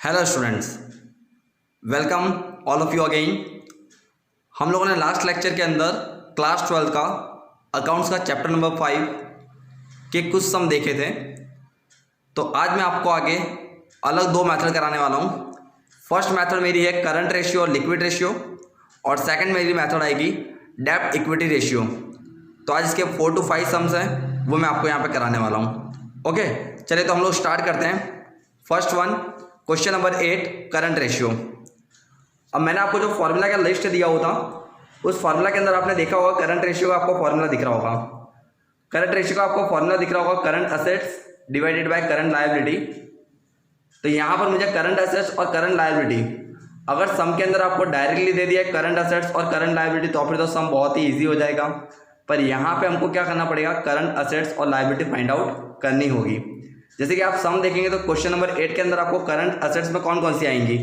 Hello students, welcome all of you again. हम लोगों ने लास्ट लेक्चर के अंदर क्लास 12 का अकाउंट्स का चैप्टर नंबर 5 के कुछ सम देखे थे। तो आज मैं आपको आगे अलग दो मेथड कराने वाला हूँ। फर्स्ट मेथड मेरी है करंट रेशियो और लिक्विड रेशियो, और सेकंड मेरी मेथड आएगी डेब्ट इक्विटी रेशियो। तो आज इसके 4 to 5 सम्स हैं, वो मैं आपको यहाँ पे कराने वाला हूँ। ओके, चलिए तो हम लोग स्टार्ट करते हैं। First one, question number 8, current ratio. अब मैंने आपको जो फॉर्मूला का लिस्ट दिया हुआ था, उस फॉर्मूला के अंदर आपने देखा होगा करंट रेशियो का आपको फॉर्मूला दिख रहा होगा। करंट रेशियो का आपको फॉर्मूला दिख रहा होगा current assets divided by current liability. तो यहाँ पर मुझे करंट असेट्स और करंट लायबिलिटी, अगर सम के अंदर आपको डायरेक्टली दे दिया करंट असेट्स और करंट लायबिलिटी तो फिर तो सम बहुत ही ईजी हो जाएगा। पर यहाँ पे हमको क्या करना पड़ेगा, करंट असेट्स और लायबिलिटी फाइंड आउट करनी होगी। जैसे कि आप सम देखेंगे तो क्वेश्चन नंबर 8 के अंदर आपको करंट असेट्स में कौन कौन सी आएंगी।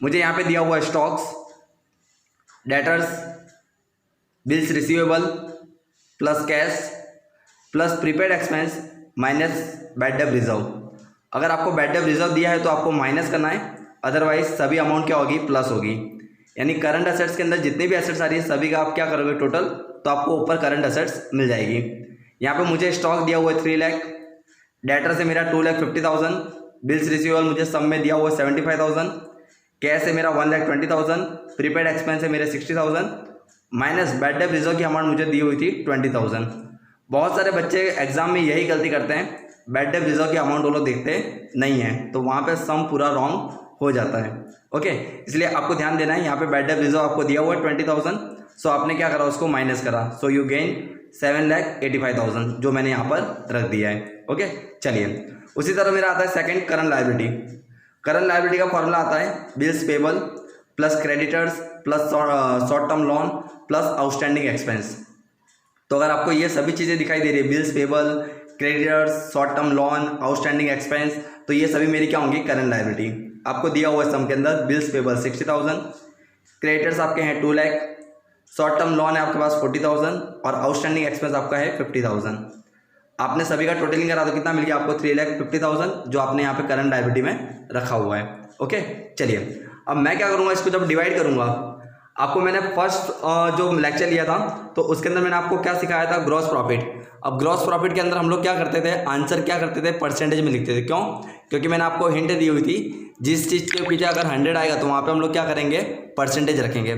मुझे यहाँ पे दिया हुआ है stocks, debtors, bills receivable plus cash plus prepaid expense minus bad debt reserve. अगर आपको बैड डेट रिजर्व दिया है तो आपको माइनस करना है, अदरवाइज सभी अमाउंट क्या होगी, प्लस होगी। यानी करंट असेट्स के अंदर जितनी भी असेट्स आ रही है सभी का आप क्या करोगे टोटल, तो आपको ऊपर करंट असेट्स मिल जाएगी। यहाँ पे मुझे स्टॉक दिया हुआ है 3 लाख, डेटर से मेरा 2,50,000, बिल्स रिसीवेबल मुझे सब में दिया हुआ है 75,000, कैश से मेरा 1,20,000, प्रीपेड एक्सपेंस है मेरे 60,000, माइनस बैड डेट रिजर्व की अमाउंट मुझे दी हुई थी 20,000। बहुत सारे बच्चे एग्जाम में यही गलती करते हैं, बैड डेट रिजर्व की अमाउंट वो लोग देखते नहीं है, तो वहाँ पे सम पूरा रॉन्ग हो जाता है। ओके, इसलिए आपको ध्यान देना है। यहाँ पे बैड डेट रिजर्व आपको दिया हुआ है 20,000, सो आपने क्या करा, उसको माइनस करा, सो यू गेन 7,85,000 जो मैंने यहाँ पर रख दिया है। ओके, चलिए उसी तरह मेरा आता है second current liability. Current liability का फॉर्मूला आता है bills payable plus creditors plus short term loan plus outstanding expense. तो अगर आपको ये सभी चीज़ें दिखाई दे रही है, bills payable, creditors, short term loan, outstanding expense, तो ये सभी मेरी क्या होंगी, करंट लायबिलिटी। आपको दिया हुआ है सम के अंदर बिल्स पेबल 60,000, क्रेडिटर्स आपके हैं 2 लाख, शॉर्ट टर्म लोन है आपके पास 40,000 और आउटस्टैंडिंग एक्सपेंस आपका है 50,000। आपने सभी का टोटलिंग करा तो कितना मिल गया आपको, 3,50,000 जो आपने यहाँ पे करंट लायबिलिटी में रखा हुआ है। ओके, चलिए अब मैं क्या करूँगा, इसको जब डिवाइड करूँगा, आपको मैंने फर्स्ट जो लेक्चर लिया था तो उसके अंदर मैंने आपको क्या सिखाया था, ग्रॉस प्रॉफिट। अब ग्रॉस प्रॉफिट के अंदर हम लोग क्या करते थे, आंसर क्या करते थे, परसेंटेज में लिखते थे। क्यों? क्योंकि मैंने आपको हिंट दी हुई थी, जिस चीज़ के पीछे अगर 100 आएगा तो वहाँ पे हम लोग क्या करेंगे, परसेंटेज रखेंगे।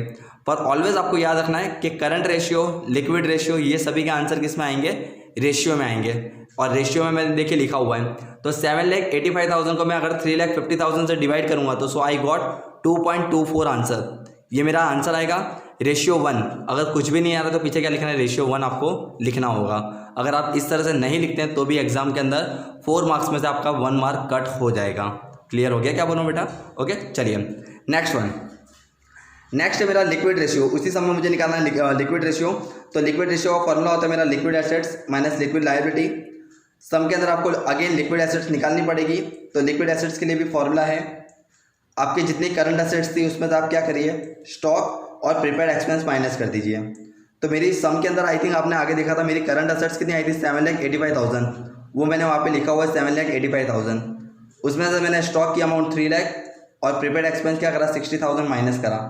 पर ऑलवेज आपको याद रखना है कि करंट रेशियो, लिक्विड रेशियो, ये सभी के आंसर किस में आएंगे, रेशियो में आएंगे। और रेशियो में मैंने देखिए लिखा हुआ है, तो 7,85,000 को मैं अगर 3,50,000 से डिवाइड करूँगा तो सो आई गॉट 2.24 आंसर। ये मेरा आंसर आएगा रेशियो 1। अगर कुछ भी नहीं आ रहा तो पीछे क्या लिखना है, रेशियो 1 आपको लिखना होगा। अगर आप इस तरह से नहीं लिखते हैं तो भी एग्जाम के अंदर 4 मार्क्स में से आपका 1 मार्क कट हो जाएगा। क्लियर हो गया क्या बोलूँ बेटा? ओके, चलिए नेक्स्ट वन। नेक्स्ट है मेरा लिक्विड रेशियो। उसी समय मुझे निकालना है लिक्विड रेशियो। तो लिक्विड रेशियो का फॉर्मूला होता है मेरा liquid assets minus liquid liability. Sum के अंदर आपको अगेन लिक्विड एसेट्स निकालनी पड़ेगी। तो लिक्विड एसेट्स के लिए भी फॉर्मूला है, आपकी जितनी करंट एसेट्स थी उसमें से आप क्या करिए, स्टॉक और प्रीपेड एक्सपेंस माइनस कर दीजिए। तो मेरी सम के अंदर आई थिंक आपने आगे देखा था, मेरी करंट एसेट्स कितनी आई थी, 7,85,000, वो मैंने वहाँ पे लिखा हुआ है 7,85,000। उसमें से मैंने स्टॉक की अमाउंट 3 लाख और प्रीपेड एक्सपेंस क्या करा, 60,000 माइनस करा,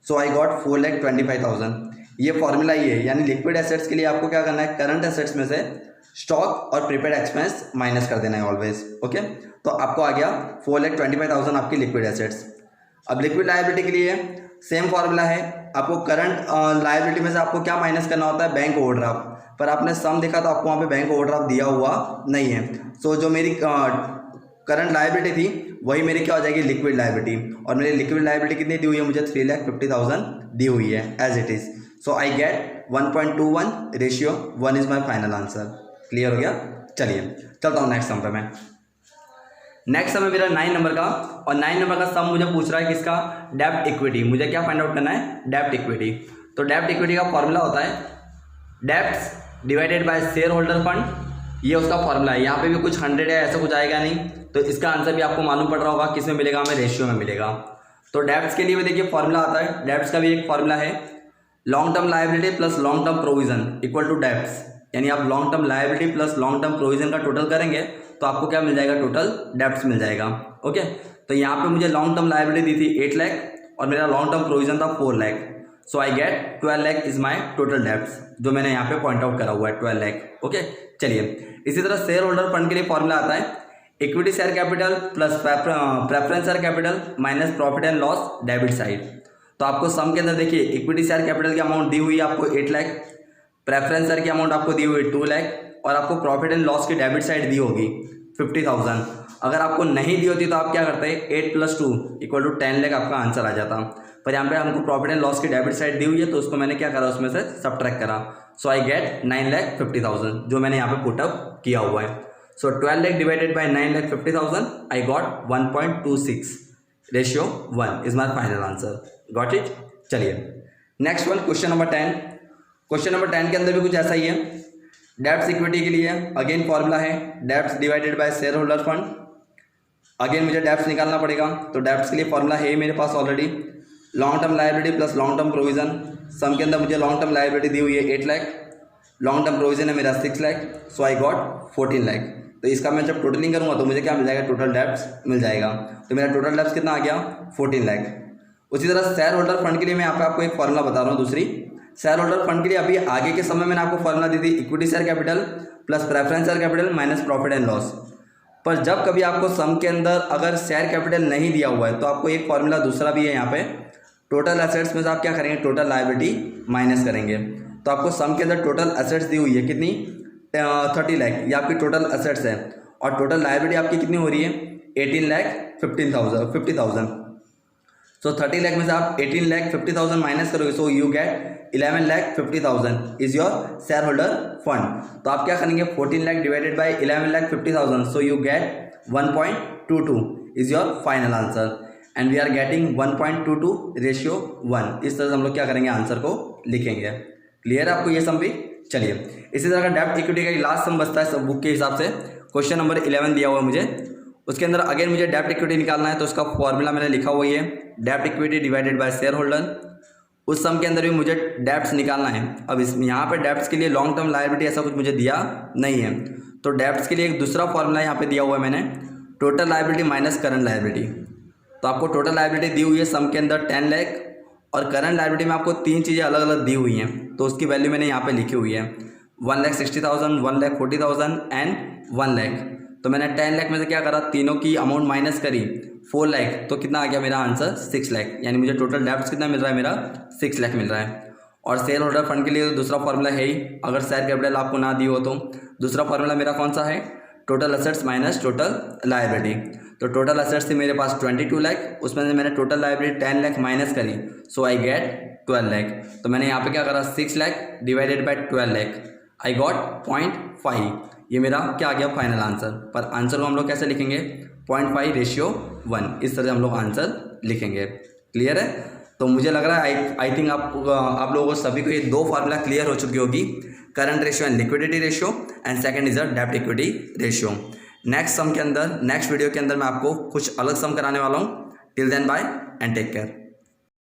सो आई गॉट 4,25,000। ये फॉर्मूला ही है, यानी लिक्विड एसेट्स के लिए आपको क्या करना है, करंट एसेट्स में से स्टॉक और प्रीपेड एक्सपेंस माइनस कर देना है ऑलवेज। ओके, तो आपको आ गया 4,25,000 आपकी लिक्विड एसेट्स। अब लिक्विड लायबिलिटी के लिए सेम फॉर्मूला है, आपको करंट लायबिलिटी में से आपको क्या माइनस करना होता है, बैंक ओवरड्राफ्ट। पर आपने सम देखा तो आपको वहाँ पे बैंक ओवरड्राफ्ट दिया हुआ नहीं है। सो जो मेरी करंट लायबिलिटी थी वही मेरी क्या हो जाएगी, लिक्विड लायबिलिटी। और मेरी लिक्विड लायबिलिटी कितनी दी हुई है, मुझे 3,50,000 दी हुई है as it is. So I get 1.21 ratio 1 is my final answer. Clear हो गया? चलिए चलता हूँ नेक्स्ट सम पे मैं। नेक्स्ट सम है मेरा 9 नंबर का, और 9 नंबर का सम मुझे पूछ रहा है किसका, डेब्ट इक्विटी। मुझे क्या फाइंड आउट करना है, डेब्ट इक्विटी। तो डेब्ट इक्विटी का फॉर्मूला होता है debts divided by share holder fund. ये उसका फॉर्मूला है। यहाँ पे भी कुछ 100 है, ऐसा कुछ आएगा नहीं, तो इसका आंसर भी आपको मालूम पड़ रहा होगा किस में मिलेगा, हमें रेशियो में मिलेगा। तो डेब्ट्स के लिए भी देखिए फॉर्मूला आता है, डेब्ट्स का भी एक फॉर्मूला है, long term liability plus long term provision equal to debts. यानी आप long term liability plus long term provision का टोटल करेंगे तो आपको क्या मिल जाएगा, टोटल डेब्ट्स मिल जाएगा। ओके, तो यहाँ पे मुझे लॉन्ग टर्म लायबिलिटी दी थी 8 लाख और मेरा लॉन्ग टर्म प्रोविजन था 4 lakh. So I get 12 lakh is my total debts, जो मैंने यहाँ पे पॉइंट आउट करा हुआ है 12 लाख। ओके, चलिए इसी तरह शेयर होल्डर फंड के लिए फॉर्मूला आता है equity share capital plus preference share capital minus profit and loss debit side. तो आपको सम के अंदर देखिए इक्विटी शेयर कैपिटल की अमाउंट दी हुई है आपको 8 लाख, प्रेफरेंस शेयर की अमाउंट आपको दी हुई है 2 लाख और आपको प्रॉफिट एंड लॉस की डेबिट साइड दी होगी 50,000। अगर आपको नहीं दी होती तो आप क्या करते हैं, 8 + 2 = 10 लाख आपका आंसर आ जाता। पर यहाँ पे हमको प्रॉफिट एंड लॉस की डेबिट साइड दी हुई है तो उसको मैंने क्या करा, उसमें से सबट्रैक्ट करा। सो आई गेट 9,50,000 जो मैंने यहाँ पे पुटअप किया हुआ है। So 12 lakh divided by 9,50,000 I got 1.26 ratio 1 is my final answer. Got it. चलिए next one, question number 10। Question number 10 के अंदर भी कुछ ऐसा ही है। डेब्ट्स इक्विटी के लिए अगेन फॉर्मूला है debts divided by share holder fund. Again मुझे डेब्ट्स निकालना पड़ेगा, तो डेब्ट्स के लिए फॉर्मूला है मेरे पास already, long term liability plus long term provision. Sum के अंदर मुझे लॉन्ग टर्म लायबिलिटी दी हुई है 8 लाख, लॉन्ग टर्म प्रोविजन है मेरा 6 lakh. So I got 14 lakh. तो इसका मैं जब टोटलिंग करूँगा तो मुझे क्या मिल जाएगा, टोटल डेब्ट्स मिल जाएगा। तो मेरा टोटल डेब्ट्स कितना आ गया, 14 लाख। उसी तरह शेयर होल्डर फंड के लिए मैं यहाँ पे आपको एक फॉर्मूला बता रहा हूँ दूसरी। शेयर होल्डर फंड के लिए अभी आगे के समय मैंने आपको फॉर्मूला दी थी equity share capital plus preference share capital minus profit and loss. पर जब कभी आपको सम के अंदर अगर शेयर कैपिटल नहीं दिया हुआ है तो आपको एक फॉर्मूला दूसरा भी है यहाँ पे, टोटल एसेट्स में से आप क्या करेंगे, टोटल लायबिलिटी माइनस करेंगे। तो आपको सम के अंदर टोटल एसेट्स दी हुई है कितनी, 30 लाख, ये आपकी टोटल एसेट्स है और टोटल लायबिलिटी आपकी कितनी हो रही है, 18,50,000। सो 30 लाख में से आप 18,50,000 माइनस करोगे, so you get 11,50,000 is your share holder fund. तो आप क्या करेंगे, 14 lakh divided by 11,50,000, so you get 1.22 is your final answer and we are getting 1.22 ratio 1। इस तरह से हम लोग क्या करेंगे, आंसर को लिखेंगे। क्लियर है आपको ये सम भी। चलिए इसी तरह का डेब्ट इक्विटी का लास्ट सम बचता है सब बुक के हिसाब से। क्वेश्चन नंबर 11 दिया हुआ है मुझे, उसके अंदर अगेन मुझे डेब्ट इक्विटी निकालना है, तो उसका फॉर्मूला मैंने लिखा हुआ है डेब्ट equity divided by share holder. उस सम के अंदर भी मुझे डेब्ट्स निकालना है। अब इस यहाँ पे डेब्ट्स के लिए लॉन्ग टर्म लायबिलिटी ऐसा कुछ मुझे दिया नहीं है, तो डेब्ट्स के लिए एक दूसरा फॉर्मूला यहाँ पे दिया हुआ है मैंने, total liability minus current liability. तो आपको टोटल लायबिलिटी दी हुई है सम के अंदर 10 लाख और करंट लायबिलिटी में आपको 3 चीज़ें अलग अलग दी हुई हैं, तो उसकी वैल्यू मैंने यहाँ पे लिखी हुई है 1,60,000, 1,40,000 एंड 1 लाख। तो मैंने 10 लाख में से क्या करा, तीनों की अमाउंट माइनस करी 4 लाख, तो कितना आ गया मेरा आंसर 6 लाख। यानी मुझे टोटल डेब्ट्स कितना मिल रहा है, मेरा 6 लाख मिल रहा है। और शेयर होल्डर फंड के लिए दूसरा फॉर्मूला है ही, अगर शेयर कैपिटल आपको ना दी हो तो दूसरा फॉर्मूला मेरा कौन सा है, total assets minus total liability. तो टोटल असेट्स थी मेरे पास 22 लाख, उसमें से मैंने टोटल लायबिलिटी 10 लाख माइनस करी, सो आई गेट 12 लाख। तो मैंने यहाँ पे क्या करा, 6 lakh divided bye 12 lakh, I got 0.5। ये मेरा क्या आ गया, फाइनल आंसर। पर आंसर को हम लोग कैसे लिखेंगे, 0.5 रेशियो 1, इस तरह से हम लोग आंसर लिखेंगे। क्लियर है। तो मुझे लग रहा है आई थिंक आप लोगों को सभी को ये 2 फार्मूला क्लियर हो चुकी होगी, current ratio and liquidity ratio, and second is a डेब्ट इक्विटी रेशियो। नेक्स्ट सम के अंदर, नेक्स्ट वीडियो के अंदर मैं आपको कुछ अलग सम कराने वाला हूँ। Till then bye and take care.